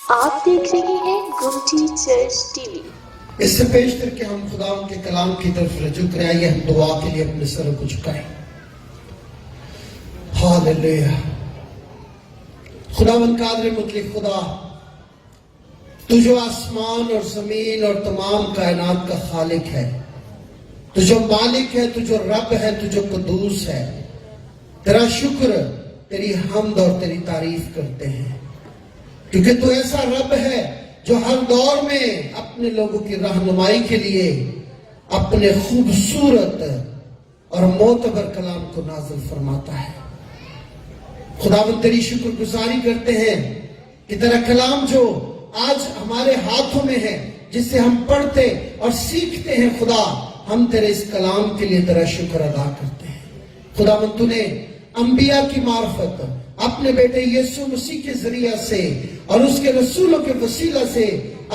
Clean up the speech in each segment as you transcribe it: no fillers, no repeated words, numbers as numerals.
آپ دیکھ رہے ہیں گمٹی چرچ ٹی وی۔ اس سے پیشتر کہ ہم خدا کے کلام کی طرف رجوع کریں، آئیے ہم دعا کے لیے اپنے سر کو جھکائیں۔ ہاللیلویا۔ خداوند قادر مطلق خدا، تو جو آسمان اور زمین اور تمام کائنات کا خالق ہے، تو جو مالک ہے، تو جو رب ہے، تو جو قدوس ہے، تیرا شکر، تیری حمد اور تیری تعریف کرتے ہیں، کیونکہ تو ایسا رب ہے جو ہر دور میں اپنے لوگوں کی رہنمائی کے لیے اپنے خوبصورت اور معتبر کلام کو نازل فرماتا ہے۔ خداوند تیری شکر گزاری کرتے ہیں کہ تیرا کلام جو آج ہمارے ہاتھوں میں ہے، جس سے ہم پڑھتے اور سیکھتے ہیں، خدا ہم تیرے اس کلام کے لیے تیرا شکر ادا کرتے ہیں۔ خداوند تو نے انبیاء کی معرفت اپنے بیٹے یسوع مسیح کے ذریعہ سے اور اس کے رسولوں کے وسیلہ سے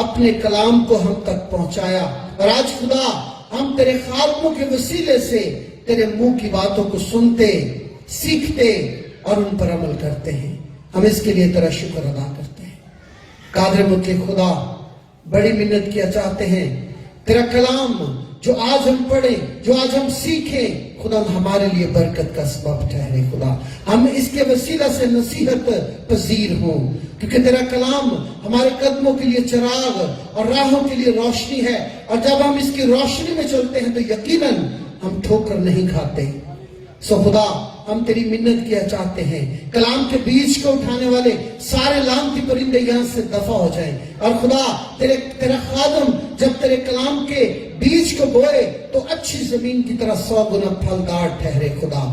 اپنے کلام کو ہم تک پہنچایا، اور آج خدا ہم تیرے خادموں کے وسیلے سے تیرے منہ کی باتوں کو سنتے، سیکھتے اور ان پر عمل کرتے ہیں۔ ہم اس کے لیے تیرا شکر ادا کرتے ہیں۔ قادر مطلق خدا، بڑی منت کیا چاہتے ہیں تیرا کلام جو آج ہم پڑھیں، جو آج ہم سیکھیں، خدا ہمارے لیے برکت کا سبب ٹھہرے۔ خدا ہم اس کے وسیلہ سے نصیحت پذیر ہوں، کیونکہ تیرا کلام ہمارے قدموں کے لیے چراغ اور راہوں کے لیے روشنی ہے، اور جب ہم اس کی روشنی میں چلتے ہیں تو یقیناً ہم ٹھوکر نہیں کھاتے۔ سو خدا ہم تیری منت کیا چاہتے ہیں، کلام کے بیج کو اٹھانے والے سارے لعنتی پرندے یہاں سے دفع ہو جائیں، اور خدا تیرا خادم جب تیرے کلام کے بیج کو بوئے تو اچھی زمین کی طرح 100 گنا پھلدار ٹھہرے۔ خدا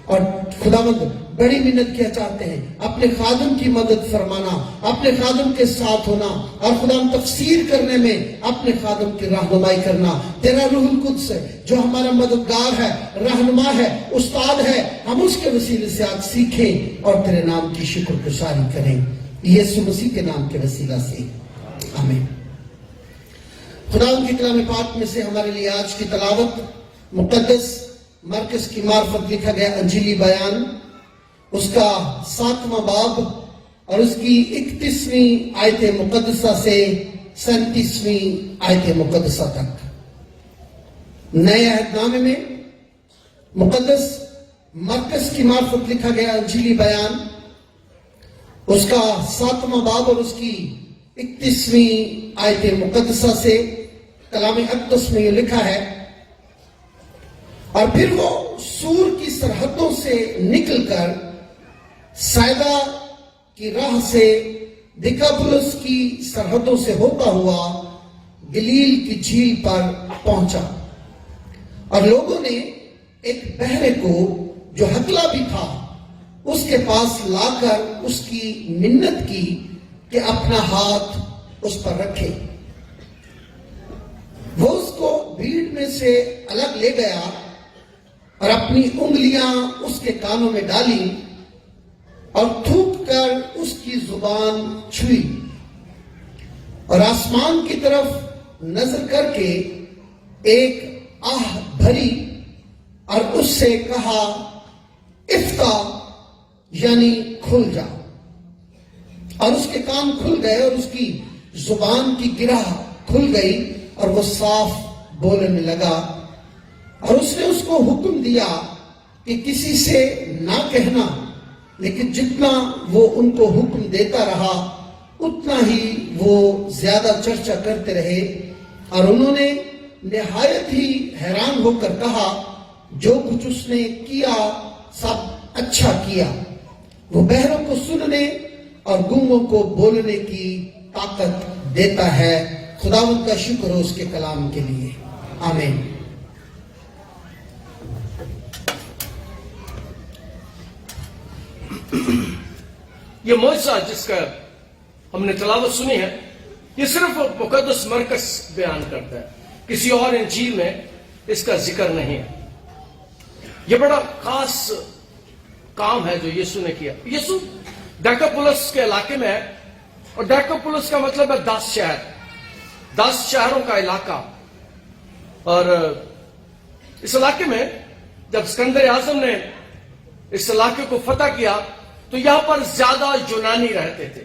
اور خداوند بڑی منت کیا چاہتے ہیں اپنے خادم کی مدد فرمانا، اپنے خادم کے ساتھ ہونا، اور خدا ہم تفسیر کرنے میں اپنے خادم کی رہنمائی کرنا۔ تیرا روح القدس جو ہمارا مددگار ہے، رہنما ہے، استاد ہے، ہم اس کے وسیلے سے آج سیکھیں اور تیرے نام کی شکر گزاری کریں، یسوع مسیح کے نام کے وسیلہ سے، آمین۔ خدا ان کی کلام پاک میں سے ہمارے لیے آج کی تلاوت مقدس مرکز کی معرفت لکھا گیا انجیلی بیان، اس کا 7واں باب اور اس کی 31ویں آیت مقدسہ سے 37ویں آیت مقدسہ تک۔ نئے عہد نامے میں مقدس مرکز کی معرفت لکھا گیا انجیلی بیان، اس کا 7واں باب اور اس کی 31ویں آیت مقدسہ سے کلام اقدس میں یہ لکھا ہے، اور پھر وہ سور کی سرحدوں سے نکل کر سائدہ کی راہ سے دکاپولس کی سرحدوں سے ہوتا ہوا گلیل کی جھیل پر پہنچا، اور لوگوں نے ایک بہرے کو جو ہکلا بھی تھا اس کے پاس لا کر اس کی منت کی کہ اپنا ہاتھ اس پر رکھے۔ وہ اس کو بھیڑ میں سے الگ لے گیا اور اپنی انگلیاں اس کے کانوں میں ڈالی اور تھوک کر اس کی زبان چھوئی، اور آسمان کی طرف نظر کر کے ایک آہ بھری اور اس سے کہا، افتح، یعنی کھل جا، اور اس کے کان کھل گئے اور اس کی زبان کی گرہ کھل گئی اور وہ صاف بولنے لگا، اور اس نے اس کو حکم دیا کہ کسی سے نہ کہنا، لیکن جتنا وہ ان کو حکم دیتا رہا اتنا ہی وہ زیادہ چرچا کرتے رہے، اور انہوں نے نہایت ہی حیران ہو کر کہا، جو کچھ اس نے کیا سب اچھا کیا۔ وہ بہروں کو سننے اور گونگوں کو بولنے کی طاقت دیتا ہے۔ خداوند کا شکر ہو اس کے کلام کے لیے، آمین۔ یہ معجزہ جس کا ہم نے تلاوت سنی ہے، یہ صرف مقدس مرکز بیان کرتا ہے، کسی اور انجیل میں اس کا ذکر نہیں ہے۔ یہ بڑا خاص کام ہے جو یسوع نے کیا۔ یسوع ڈیکاپولس کے علاقے میں ہے، اور ڈیکاپولس کا مطلب ہے 10 شہر، 10 شہروں کا علاقہ، اور اس علاقے میں جب اسکندر اعظم نے اس علاقے کو فتح کیا تو یہاں پر زیادہ یونانی رہتے تھے،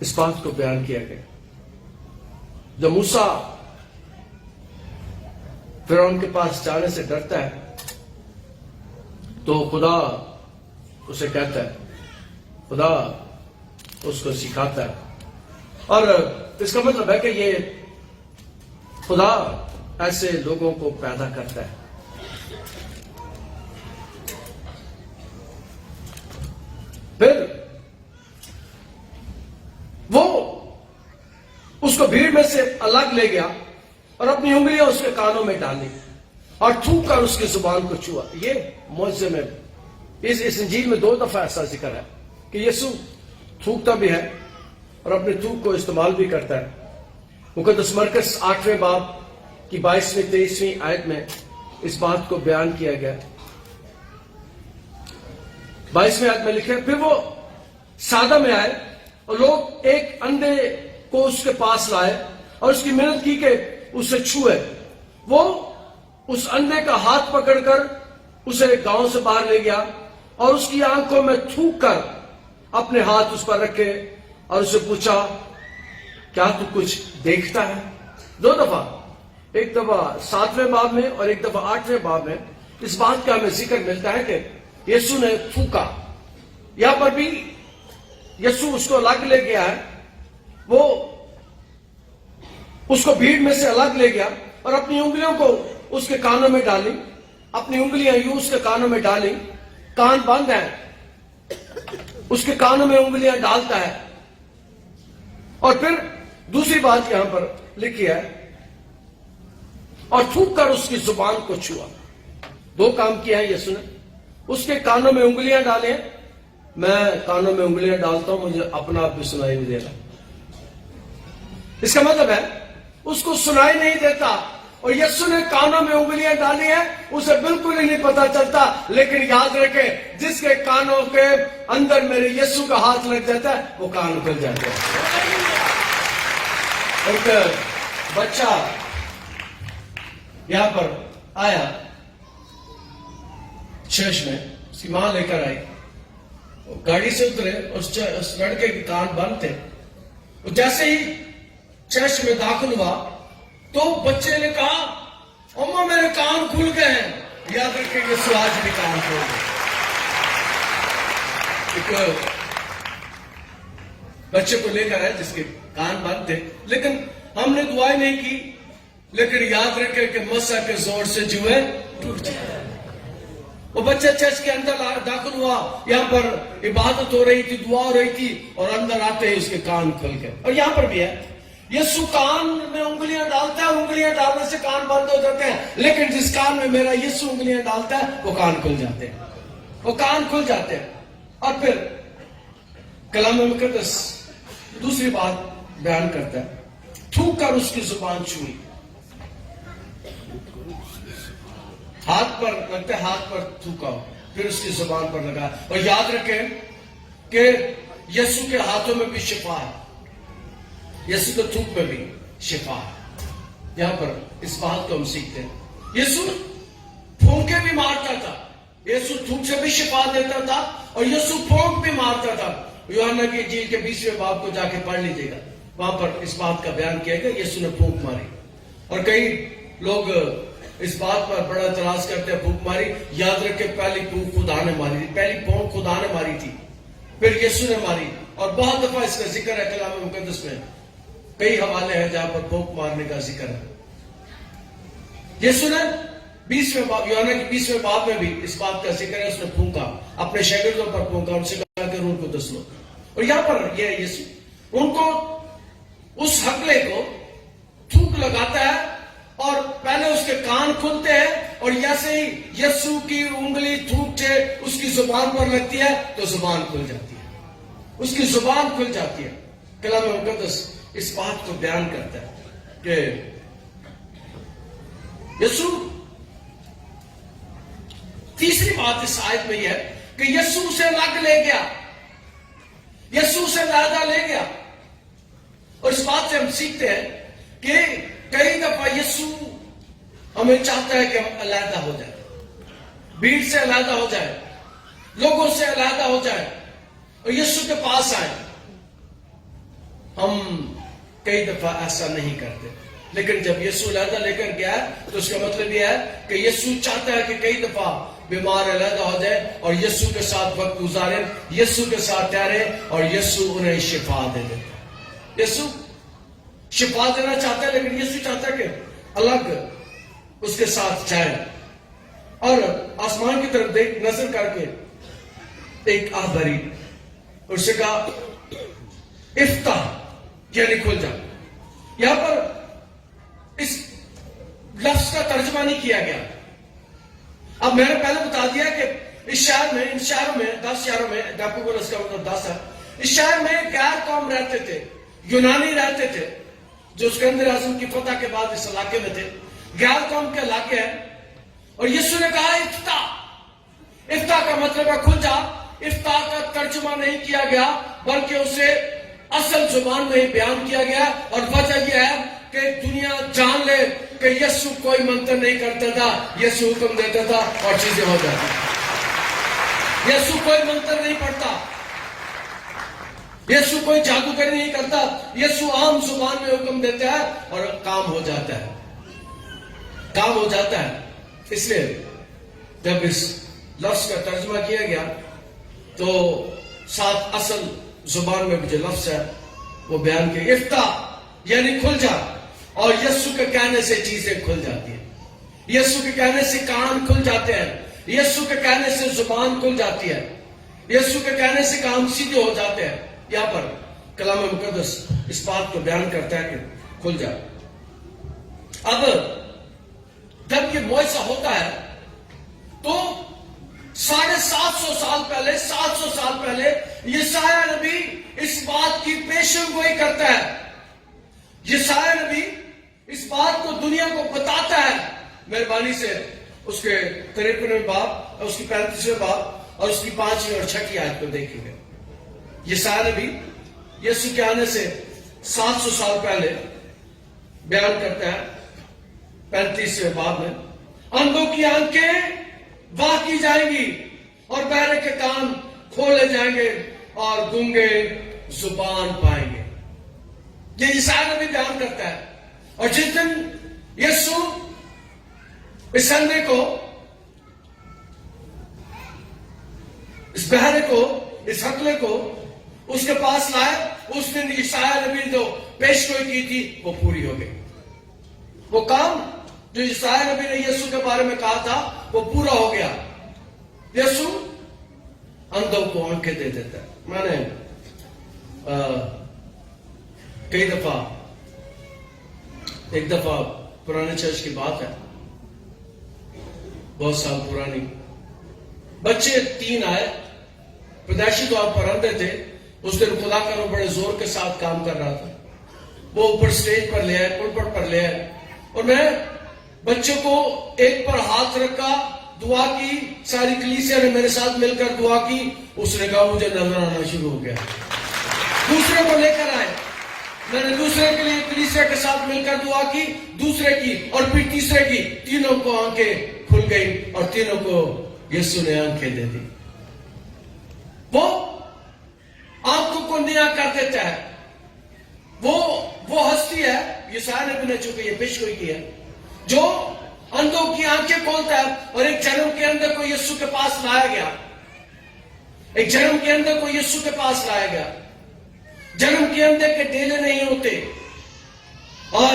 اس بات کو بیان کیا گیا. جب موسیٰ فرعون کے پاس جانے سے ڈرتا ہے تو خدا اسے کہتا ہے, خدا اس کو سکھاتا ہے. اور اس کا مطلب ہے کہ یہ خدا ایسے لوگوں کو پیدا کرتا ہے. پھر وہ اس کو بھیڑ میں سے الگ لے گیا اور اپنی انگلیاں اس کے کانوں میں ڈالی اور تھوک کر اس کی زبان کو چھوا. یہ معجزے میں اس انجیل میں 2 دفعہ ایسا ذکر ہے کہ یسوع تھوکتا بھی ہے اور اپنے تھوک کو استعمال بھی کرتا ہے. مقدس مرکز 8ویں باب کی 22ویں 23ویں آیت میں اس بات کو بیان کیا گیا. 22ویں آیت میں لکھا ہے, پھر وہ سادہ میں آئے اور لوگ ایک اندھے کو اس کے پاس لائے اور اس کی منت کی کہ اسے چھوئے. وہ اس اندھے کا ہاتھ پکڑ کر اسے گاؤں سے باہر لے گیا اور اس کی آنکھوں میں تھوک کر اپنے ہاتھ اس پر رکھے اور اسے پوچھا, کیا تو کچھ دیکھتا ہے؟ 2 دفعہ, ایک دفعہ 7ویں باب میں اور ایک دفعہ 8ویں باب میں اس بات کا ہمیں ذکر ملتا ہے کہ یسوع نے تھوکا. یہاں پر بھی یسوع اس کو الگ لے گیا ہے, وہ اس کو بھیڑ میں سے الگ لے گیا اور اپنی انگلیوں کو اس کے کانوں میں ڈالی, اپنی انگلیاں یوں اس کے کانوں میں ڈالی, کان بند ہیں, اس کے کانوں میں انگلیاں ڈالتا ہے. اور پھر دوسری بات یہاں پر لکھی ہے, اور تھوک کر اس کی زبان کو چھوا. 2 کام کیا ہے یسوع نے. اس کے کانوں میں انگلیاں ڈالیں, میں کانوں میں انگلیاں ڈالتا ہوں, مجھے اپنا آپ بھی سنائی نہیں دے رہا. اس کا مطلب ہے اس کو سنائی نہیں دیتا اور یسوع نے کانوں میں انگلیاں ڈالی ہیں, اسے بالکل ہی نہیں پتا چلتا. لیکن یاد رکھے, جس کے کانوں کے اندر میرے یسوع کا ہاتھ لگ جاتا ہے وہ کان کھل جاتے ہیں. ایک بچہ یہاں پر آیا چرچ میں, اس کی ماں لے کر آئی, گاڑی سے اترے, اس لڑکے کے کان بند تھے. جیسے ہی چرچ میں داخل ہوا تو بچے نے کہا, اماں میرے کان کھل گئے ہیں. یاد رکھیں کہ سواج بھی کان کھل گئے. ایک بچے کو لے کر آئے جس کے کان بند تھے, لیکن ہم نے دعائیں نہیں کی. لیکن یاد رکھیں کہ مسا کے زور سے جو ہے ٹوٹ جائے. وہ بچہ چرچ کے اندر داخل ہوا, یہاں پر عبادت ہو رہی تھی, دعا ہو رہی تھی, اور اندر آتے ہی اس کے کان کھل گئے. اور یہاں پر بھی ہے, یسوع کان میں انگلیاں ڈالتا ہے, انگلیاں ڈالنے سے کان بند ہو جاتے ہیں. لیکن جس کان میں میرا یسوع انگلیاں ڈالتا ہے وہ کان کھل جاتے ہیں, وہ کان کھل جاتے ہیں. اور پھر کلام مقدس دوسری بات بیان کرتا ہے, تھوک کر اس کی زبان چھوئی. ہاتھ پر لگتا ہے, ہاتھ پر تھوکا, پھر اس کی زبان پر لگا. اور یاد رکھیں کہ یسوع کے ہاتھوں میں بھی شفا ہے, یسوع کے تھوک میں بھی شفا ہے. یہاں پر اس بات کو ہم سیکھتے ہیں. یسوع پھونکے بھی مارتا تھا, یسوع تھوک سے بھی شفا دیتا تھا, اور یسوع پھونک بھی مارتا تھا. یوحنا کی انجیل کے 20ویں باب کو جا کے پڑھ لیجیے گا, وہاں پر اس بات کا بیان کیا گیا یسوع نے پھونک ماری. اور کئی لوگ اس بات پر بڑا اعتراض کرتے ہیں, پھونک ماری. یاد رکھے, پہلی پھونک خدا نے ماری تھی, پہلی پھونک خدا نے ماری تھی, پھر یسوع نے ماری. اور بہت دفعہ اس کا ذکر ہے کلام مقدس میں, کئی حوالے ہیں جہاں پر پھونک مارنے کا ذکر ہے. یسوع نے 20ویں باب, یوحنا کی 20ویں باب میں بھی اس بات کا ذکر ہے, اس نے پھونکا, اپنے شاگردوں پر پھونکا, ان سے کہا کہ روح کو دس لو. اور یہاں پر یہ ہے, یسوع ان کو, اس حقلے کو تھوک لگاتا ہے, اور پہلے اس کے کان کھلتے ہیں, اور جیسے ہی یسوع کی انگلی تھوک سے اس کی زبان پر لگتی ہے تو زبان کھل جاتی ہے, اس کی زبان کھل جاتی ہے. کلام مقدس اس بات کو بیان کرتا ہے کہ یسوع, تیسری بات اس آیت میں یہ ہے کہ یسوع سے لگ لے گیا, یسوع سے علیحدہ لے گیا. اور اس بات سے ہم سیکھتے ہیں کہ کئی دفعہ یسوع ہمیں چاہتا ہے کہ ہم علیحدہ ہو جائیں, بھیڑ سے علیحدہ ہو جائیں, لوگوں سے علیحدہ ہو جائیں, اور یسوع کے پاس آئیں. ہم کئی دفعہ ایسا نہیں کرتے، لیکن جب یسوع علیحدہ لے کر گیا تو اس کا مطلب یہ ہے کہ یسوع چاہتا ہے کہ کئی دفعہ بیمار علیحدہ ہو جائے اور یسوع کے ساتھ وقت گزارے، یسوع کے ساتھ ٹھہرے، اور یسوع انہیں شفا دے دیتا ہے۔ یسوع شفا دینا چاہتا ہے، لیکن یسوع چاہتا ہے کہ الگ اس کے ساتھ جائے، اور آسمان کی طرف دیکھ نظر کر کے ایک آہ بھری، اس سے کہا افتح، یعنی کھل جا۔ یہاں پر اس لفظ کا ترجمہ نہیں کیا گیا۔ اب میں نے پہلے بتا دیا کہ اس شہر میں، ان شہروں میں، 10 شہروں میں، ڈاپوگولس کا مطلب 10 ہے، اس شہر میں غیر قوم رہتے تھے، یونانی رہتے تھے، جو اسکندر اعظم کی فتح کے بعد اس علاقے میں تھے، غیر قوم کے علاقے ہیں، اور یسوع نے کہا افتح۔ افتح کا مطلب ہے کھل جا۔ افتح کا ترجمہ نہیں کیا گیا، بلکہ اسے اصل زبان میں ہی بیان کیا گیا، اور وجہ یہ ہے کہ دنیا جان لے کہ یسوع کوئی منتر نہیں کرتا تھا، یسوع حکم دیتا تھا اور چیزیں ہو جاتی۔ یسوع کوئی منتر نہیں پڑھتا، یسوع کوئی جادوگری نہیں کرتا، یسوع عام زبان میں حکم دیتا ہے اور کام ہو جاتا ہے، کام ہو جاتا ہے۔ اس لیے جب اس لفظ کا ترجمہ کیا گیا تو ساتھ اصل زبان میں جو لفظ ہے وہ بیان کیا، افتح یعنی کھل جا، اور یسوع کے کہنے سے چیزیں کھل جاتی ہیں، یسوع کے کہنے سے کان کھل جاتے ہیں، یسوع کے کہنے سے زبان کھل جاتی ہے، یسوع کے کہنے سے کام سیدھے ہو جاتے ہیں۔ یہاں پر کلام مقدس اس بات کو بیان کرتا ہے کہ کھل جا۔ اب جب یہ معجزہ ہوتا ہے تو 750 سال پہلے، 700 سال پہلے یسایہ نبی اس بات کی پیشن گوئی کرتا ہے۔ یسایہ نبی اس بات کو دنیا کو بتاتا ہے۔ مہربانی سے اس کے 53ویں باب، اس کی 35ویں باب اور اس کی 5ویں اور 6 آیت کو دیکھیں گے۔ یسایہ نبی یسوع کے آنے سے 700 سال پہلے بیان کرتا ہے 35ویں باب میں، اندھوں کی آنکھیں واہ کی جائیں گی اور بہرے کے کان کھولے جائیں گے اور گونگے زبان پائیں گے۔ یہ یسایہ نبی بیان کرتا ہے۔ اور جس دن یسوع اس اندھے کو، اس بہرے کو، اس ہکلے کو اس کے پاس لائے، اس دن یسایہ نبی نے جو پیش گوئی کی تھی وہ پوری ہو گئی۔ وہ کام جو یسایہ نبی نے یسوع کے بارے میں کہا تھا وہ پورا ہو گیا۔ یسوع اندھوں کو آنکھیں دے دیتا ہے۔ میں نے کئی دفعہ، ایک دفعہ پرانے چرچ کی بات ہے، بہت سال پرانی، بچے 3 آئے، پیدائشی طور پر اندھے تھے۔ اس دن خدا کا روح بڑے زور کے ساتھ کام کر رہا تھا۔ وہ اوپر سٹیج پر لے آئے، پلپٹ پر لے آئے، اور میں بچوں کو ایک پر ہاتھ رکھا، دعا کی، ساری کلیسیا نے میرے ساتھ مل کر دعا کی۔ اس نے کہا مجھے نظر آنا شروع ہو گیا۔ دوسرے کو لے کر آئے، میں نے دوسرے کے لیے کلیسیا کے ساتھ مل کر دعا کی، دوسرے کی، اور پھر تیسرے کی۔ تینوں کو آنکھیں کھل گئی اور تینوں کو یسوع نے آنکھیں دے دی۔ وہ آنکھوں کو نیا کر دیتا ہے۔ وہ ہستی ہے، یسایہ نبی نے چونکہ یہ پیش گوئی کی ہے، جو اندھوں کی آنکھیں کھولتا ہے۔ اور ایک جنم کے اندر کو یسوع کے پاس لایا گیا، ایک جنم کے اندر کو یسوع کے پاس لایا گیا۔ جنم کے اندر کے ڈیلے نہیں ہوتے، اور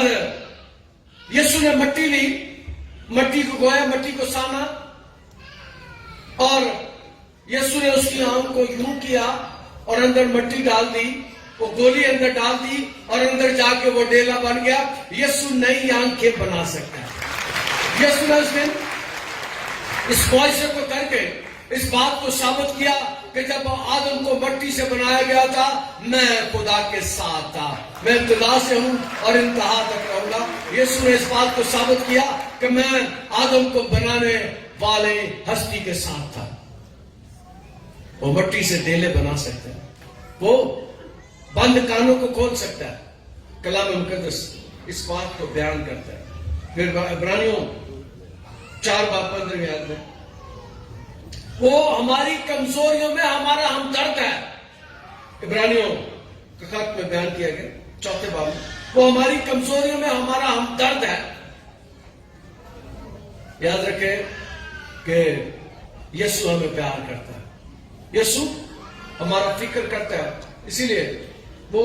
یسوع نے مٹی لی، مٹی کو گویا، مٹی کو سانا، اور یسوع نے اس کی آنکھ کو یوں کیا اور اندر مٹی ڈال دی، وہ گولی اندر ڈال دی اور اندر جا کے وہ ڈیلا بن گیا۔ یسوع نئی آنکھیں بنا سکتا ہے۔ یسوع نے اس دن اس معجزے کو کر کے اس بات کو ثابت کیا کہ جب آدم کو مٹی سے بنایا گیا تھا، میں خدا کے ساتھ تھا، میں ابتدا سے ہوں اور انتہا تک رہوں گا۔ یسوع نے اس بات کو ثابت کیا کہ میں آدم کو بنانے والے ہستی کے ساتھ تھا۔ وہ مٹی سے ڈیلے بنا سکتا ہے، وہ بند کانوں کو کھول سکتا ہے۔ کلام مقدس اس بات کو بیان کرتا ہے۔ پھر عبرانیوں 4:15 آیت میں، وہ ہماری کمزوریوں میں ہمارا ہمدرد ہے۔ عبرانیوں خط میں بیان کیا گیا 4 باب میں، وہ ہماری کمزوریوں میں ہمارا ہمدرد ہے. یاد رکھے کہ یسوع ہمیں پیار کرتا ہے، یسوع ہمارا فکر کرتا ہے، اسی لیے وہ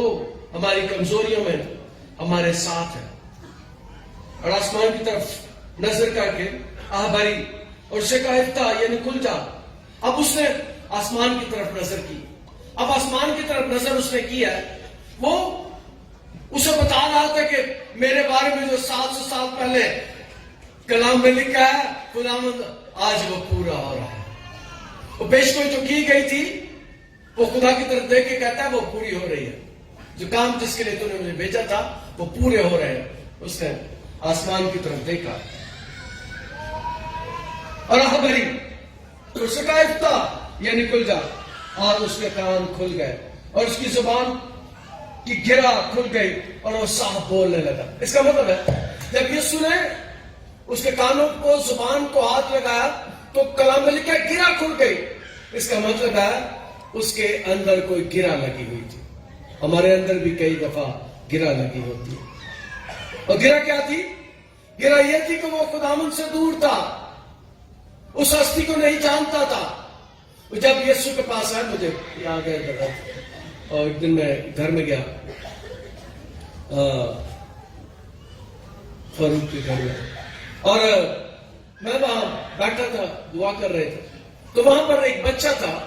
ہماری کمزوریوں میں ہمارے ساتھ ہے. اور آسمان کی طرف نظر کر کے آہ بھری اور اسے کہا افتح، یعنی کھل جا. اب اس نے آسمان کی طرف نظر کی. اب آسمان کی طرف نظر اس نے کی ہے، وہ اسے بتا رہا تھا کہ میرے بارے میں جو 700 سال پہلے کلام میں لکھا ہے خداوند آج وہ پورا ہو رہا ہے. وہ پیشگوئی جو کی گئی تھی وہ خدا کی طرف دیکھ کے کہتا ہے وہ پوری ہو رہی ہے. جو کام جس کے لیے تو نے مجھے بھیجا تھا وہ پورے ہو رہے ہیں. اس نے آسمان کی طرف دیکھا اور آہ بھری تو اس نے کہا افتح، یعنی کھل جا. اور اس کے کان کھل گئے اور اس کی زبان کی گرہ کھل گئی اور وہ صاف بولنے لگا. اس کا مطلب ہے جب یسوع نے اس کے کانوں کو زبان کو ہاتھ لگایا تو کلام میں لکھا گرہ کھل گئی. اس کا مطلب ہے اس کے اندر کوئی گرہ لگی ہوئی تھی. ہمارے اندر بھی کئی دفعہ گرہ لگی ہوتی ہے. اور گرہ کیا تھی؟ گرہ یہ تھی کہ وہ خداوند سے دور تھا، اس ہستی کو نہیں جانتا تھا. جب یسوع کے پاس آئے، مجھے یاد ہے اور ایک دن میں گھر میں گیا فاروق کے گھر میں، اور میں وہاں بیٹھا تھا، دعا کر رہے تھے. تو وہاں پر ایک بچہ تھا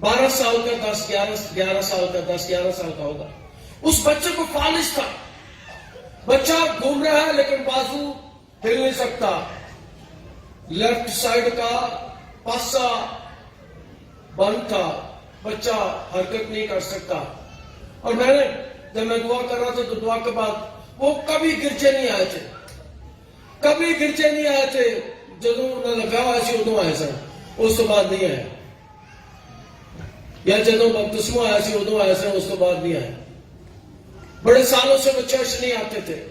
12 سال کا، 11 سال کا، 11 سال کا ہوگا. اس بچے کو فالج تھا. بچہ گھوم رہا ہے لیکن بازو ہل نہیں سکتا، لیفٹ سائڈ کا پاسا بند تھا، بچہ حرکت نہیں کر سکتا. اور جب میں دعا کر رہا تھا تو دعا کے بعد وہ کبھی گرجے نہیں آئے تھے، کبھی گرجے نہیں آئے تھے. جدوں نہ لگا ایسی ادو آئے سن، اس تو بعد نہیں آئے. یا جدوں بپتسمہ آیا سی ادو آئے سن، اس تو بعد نہیں آئے. بڑے سالوں سے وہ چرچ نہیں آتے تھے.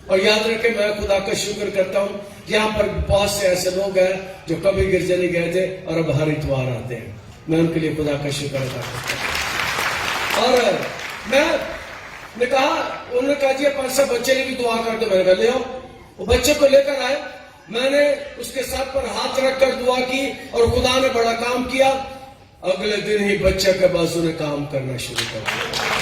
اور یاد رکھے میں خدا کا شکر کرتا ہوں یہاں پر بہت سے ایسے لوگ ہیں جو کبھی گرجے نہیں گئے تھے اور اب ہر اتوار آتے ہیں. میں ان کے لیے خدا کا شکر ادا کرتا ہوں. اور میں نے کہا، انہوں نے کہا جی پرسا بچے نے بھی دعا کر دو. میں نے کہا لے آؤ. وہ بچے کو لے کر آئے، میں نے اس کے سر پر ہاتھ رکھ کر دعا کی اور خدا نے بڑا کام کیا. اگلے دن ہی بچے کے بازو نے کام کرنا شروع کر دیا.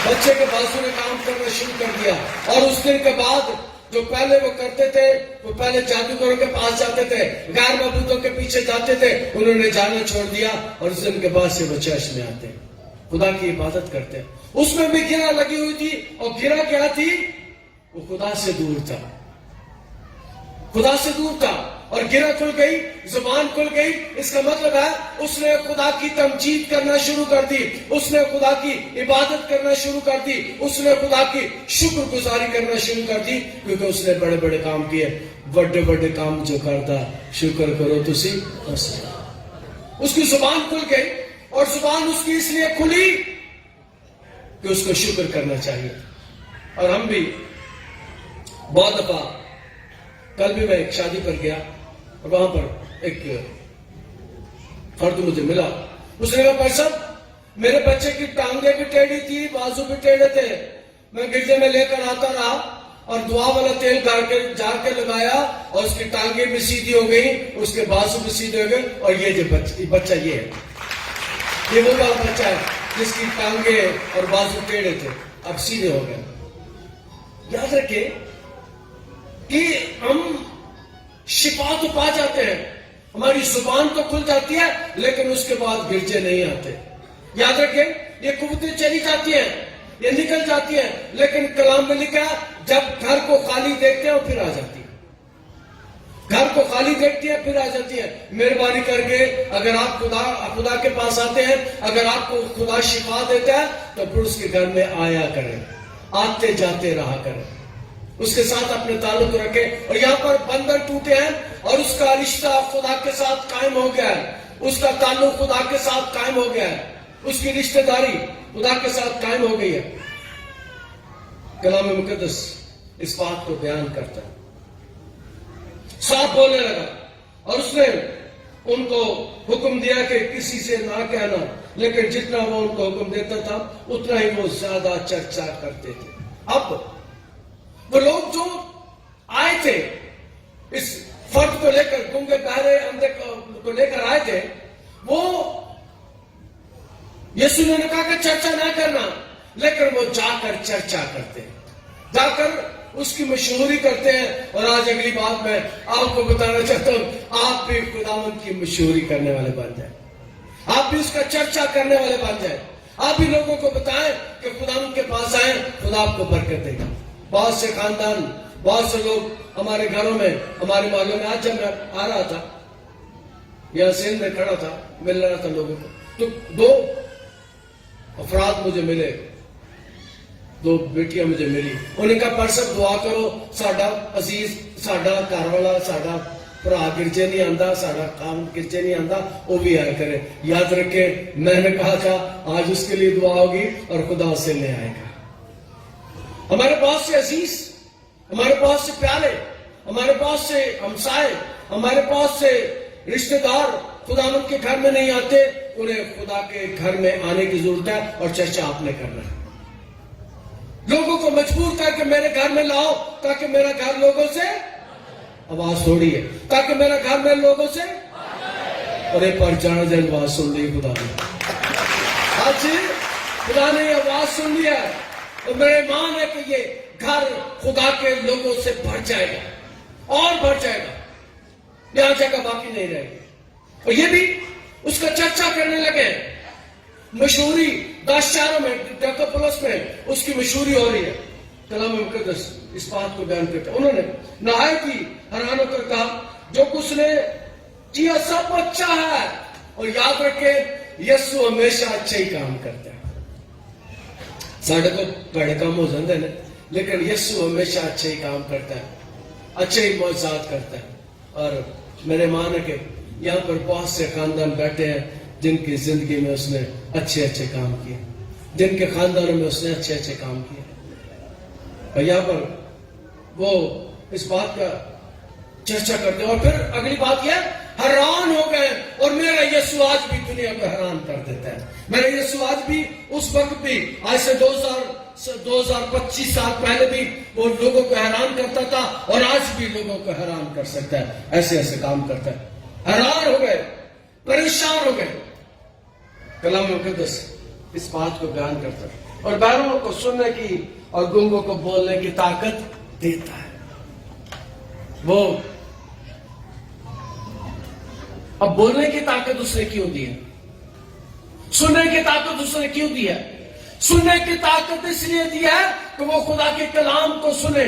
بچے کے بازو نے کام کرنا شروع کر دیا. اور اس دن کے بعد جو پہلے وہ کرتے تھے، وہ پہلے جادوگروں کے پاس جاتے تھے، غیر معبودوں کے پیچھے جاتے تھے، انہوں نے جانا چھوڑ دیا. اور اس دن کے بعد سے وہ چرچ میں آتے، خدا کی عبادت کرتے. اس میں بھی گرہ لگی ہوئی تھی. اور گرہ کیا تھی؟ وہ خدا سے دور تھا، خدا سے دور تھا. اور گرہ کھل گئی، زبان کھل گئی. اس کا مطلب ہے اس نے خدا کی تمجید کرنا شروع کر دی، اس نے خدا کی عبادت کرنا شروع کر دی، اس نے خدا کی شکر گزاری کرنا شروع کر دی. کیونکہ اس نے بڑے بڑے کام کیے. بڑے بڑے کام جو کرتا شکر کرو تسی. اس کی زبان کھل گئی. اور زبان اس کی اس لیے کھلی کہ اس کو شکر کرنا چاہیے. اور ہم بھی بہت دفعہ، کل بھی میں ایک شادی پر گیا اور وہاں پر ایک فرد مجھے ملا. اس نے کہا بھائی صاحب میرے بچے کی ٹانگیں بھی ٹیڑھی تھی، بازو بھی ٹیڑھے تھے. میں گرجے میں لے کر آتا رہا اور دعا والا تیل جا کے لگایا اور اس کی ٹانگیں بھی سیدھی ہو گئی، اس کے بازو بھی سیدھے ہو گئے. اور یہ جو بچہ یہ ہے، یہ وہ والا بچہ ہے جس کی ٹانگیں اور بازو ٹیڑھے تھے، اب سیدھے ہو گئے. یاد رکھے کہ ہم شفا تو پا جاتے ہیں، ہماری زبان تو کھل جاتی ہے، لیکن اس کے بعد گرجے نہیں آتے. یاد رکھیں یہ قوتیں چلی جاتی ہیں، یہ نکل جاتی ہیں، لیکن کلام میں لکھا ہے جب گھر کو خالی دیکھتے ہیں پھر آ جاتی ہے. گھر کو خالی دیکھتی ہے پھر آ جاتی ہے. مہربانی کر کے اگر آپ خدا کے پاس آتے ہیں، اگر آپ کو خدا شفا دیتا ہے تو پھر اس کے گھر میں آیا کریں، آتے جاتے رہا کریں، اس کے ساتھ اپنے تعلق رکھے. اور یہاں پر بندر ٹوٹے ہیں اور اس کا رشتہ خدا کے ساتھ قائم ہو گیا ہے، اس کا تعلق خدا کے ساتھ قائم ہو گیا ہے، اس کی رشتہ داری خدا کے ساتھ قائم ہو گئی ہے. کلام مقدس اس بات کو بیان کرتا ہے. صاف بولنے لگا اور اس نے ان کو حکم دیا کہ کسی سے نہ کہنا، لیکن جتنا وہ ان کو حکم دیتا تھا اتنا ہی وہ زیادہ چرچا کرتے تھے۔ اب وہ لوگ جو آئے تھے اس فرد کو لے کر، گنگے بہرے اندھے کو لے کر آئے تھے، وہ یسوع نے کہا کہ چرچا نہ کرنا، لیکن وہ جا کر چرچا کرتے ہیں، جا کر اس کی مشہوری کرتے ہیں۔ اور آج اگلی بات میں آپ کو بتانا چاہتا ہوں، آپ بھی خداوند کی مشہوری کرنے والے بن جائیں، آپ بھی اس کا چرچا کرنے والے بن جائیں، آپ بھی لوگوں کو بتائیں کہ خداوند کے پاس آئیں، خدا آپ کو برکت دے گا۔ بہت سے خاندان، بہت سے لوگ ہمارے گھروں میں، ہمارے محلوں میں، آج جب میں آ رہا تھا یا سندھ میں کھڑا تھا، مل رہا تھا لوگوں کو، تو دو افراد مجھے ملے، دو بیٹیاں مجھے ملی۔ انہوں نے کہا پر سب دعا کرو، ساڈا عزیز، ساڈا گھر والا، ساڈا بھرا گرجے نہیں آندا، ساڈا کام گرجے نہیں آندا، وہ بھی آیا کرے۔ یاد رکھے میں نے کہا تھا آج اس کے لیے دعا ہوگی اور خدا اسے لے آئے گا۔ ہمارے پاس سے عزیز، ہمارے پاس سے پیارے، ہمارے پاس سے ہمسائے، ہمارے پاس سے رشتہ دار خداوند کے گھر میں نہیں آتے، انہیں خدا کے گھر میں آنے کی ضرورت ہے، اور چرچا آپ نے کرنا ہے۔ لوگوں کو مجبور کر کے میرے گھر میں لاؤ تاکہ میرا گھر لوگوں سے، آواز تھوڑی ہے، تاکہ میرا گھر میں لوگوں سے، اور ایک بار جانا جائے آواز سن لی خدا نے، آج خدا نے یہ آواز سن لی ہے، اور میرا ایمان ہے کہ یہ گھر خدا کے لوگوں سے بھر جائے گا اور بھر جائے گا، یہاں جگہ باقی نہیں رہے گی۔ اور یہ بھی اس کا چرچا کرنے لگے، مشہوری 10 شہروں میں، ڈیکاپولس میں اس کی مشہوری ہو رہی ہے۔ کلام مقدس اس بات کو بیان کرتا ہے، انہوں نے نہایت ہی حیران ہو کر کہا جو کچھ نے کیا سب اچھا ہے، اور یاد رکھے یسوع ہمیشہ اچھے ہی کام کرتا ہے۔ ساڑھے کو بڑے کام ہو جاندے ہیں، لیکن یسوع ہمیشہ اچھے ہی کام کرتا ہے، اچھے ہی معجزات کرتا ہے۔ اور میرے مان ہے کہ یہاں پر بہت سے خاندان بیٹھے ہیں جن کی زندگی میں اس نے اچھے اچھے کام کیے، جن کے خاندانوں میں اس نے اچھے اچھے کام کیے، اور یہاں پر وہ اس بات کا چرچا کرتے ہیں۔ اور پھر اگلی بات یہ حیران ہو گئے، اور میرا یسوع آج بھی دنیا کو حیران کر دیتا ہے۔ میرا یسوع آج بھی، اس وقت بھی، آج سے 2025 سال پہلے بھی وہ لوگوں کو حیران کرتا تھا، اور آج بھی لوگوں کو حیران کر سکتا ہے، ایسے ایسے کام کرتا ہے۔ حیران ہو گئے، پریشان ہو گئے۔ کلام مقدس اس بات کو بیان کرتا ہے، اور بہروں کو سننے کی اور گنگوں کو بولنے کی طاقت دیتا ہے۔ وہ اب بولنے کی طاقت اس نے کیوں دی ہے؟ سننے کی طاقت اس نے کیوں دی ہے؟ سننے کی طاقت اس لیے دی ہے کہ وہ خدا کے کلام کو سنے،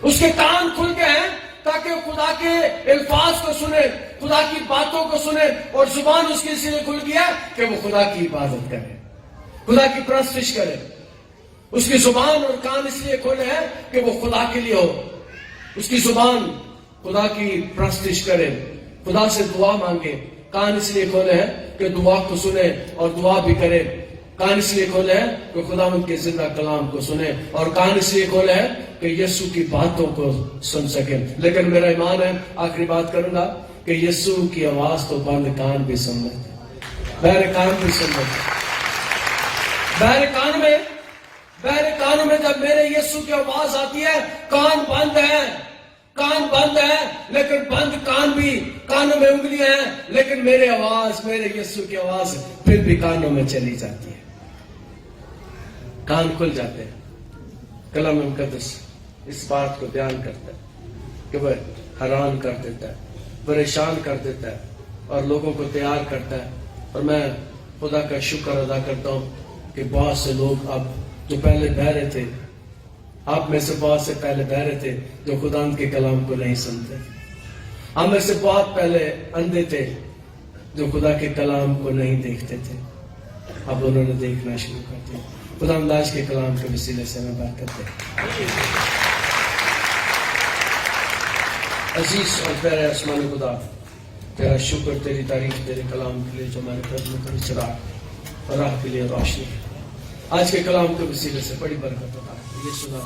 اس کے کان کھل گئے ہیں تاکہ خدا کے الفاظ کو سنے، خدا کی باتوں کو سنے، اور زبان اس کی اس لیے کھل گیا کہ وہ خدا کی عبادت کرے، خدا کی پرستش کرے۔ اس کی زبان اور کان اس لیے کھلے ہیں کہ وہ خدا کے لیے ہو، اس کی زبان خدا کی پرستش کرے، خدا سے دعا مانگے۔ کان اس لیے کھولے ہیں کہ دعا کو سنے اور دعا بھی کرے۔ کان اس لیے کھولے ہیں کہ خداوند کے زندہ کلام کو سنے، اور کان اس لیے کھولے ہیں کہ یسوع کی باتوں کو سن سکے۔ لیکن میرا ایمان ہے، آخری بات کروں گا، کہ یسوع کی آواز تو بند کان بھی سن لیتے، بہرے کان بھی سن لیتے۔ بہرے کانوں میں جب میرے یسوع کی آواز آتی ہے، کان بند ہے، کان بند ہے، لیکن بند کان بھی، کانوں میں انگلیاں ہیں، لیکن میرے یسوع کی آواز پھر بھی کانوں میں چلی جاتی ہے، کان کھل جاتے ہیں۔ کلام مقدس اس بات کو بیان کرتا ہے کہ وہ حیران کر دیتا ہے، پریشان کر دیتا ہے، اور لوگوں کو تیار کرتا ہے۔ اور میں خدا کا شکر ادا کرتا ہوں کہ بہت سے لوگ اب جو پہلے بہرے تھے، آپ میں سے بہت سے پہلے بہرے تھے جو خدا کے کلام کو نہیں سنتے، ہم میں سے بہت پہلے اندھے تھے جو خدا کے کلام کو نہیں دیکھتے تھے، اب انہوں نے دیکھنا شروع کر دیا۔ خدا انداز کے کلام کے وسیلے سے میں بات کرتے ہیں۔ عزیز اور پیارے آسمانی خدا، تیرا شکر، تیری تعریف تیرے کلام کے لیے جو ہمارے قدموں پر چراغ اور راہ کے لیے روشنی ہے۔ آج کے کلام کے وسیلے سے بڑی برکت ہوتا ہے۔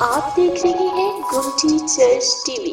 آپ دیکھ رہے ہیں گمٹی چرچ ٹی وی۔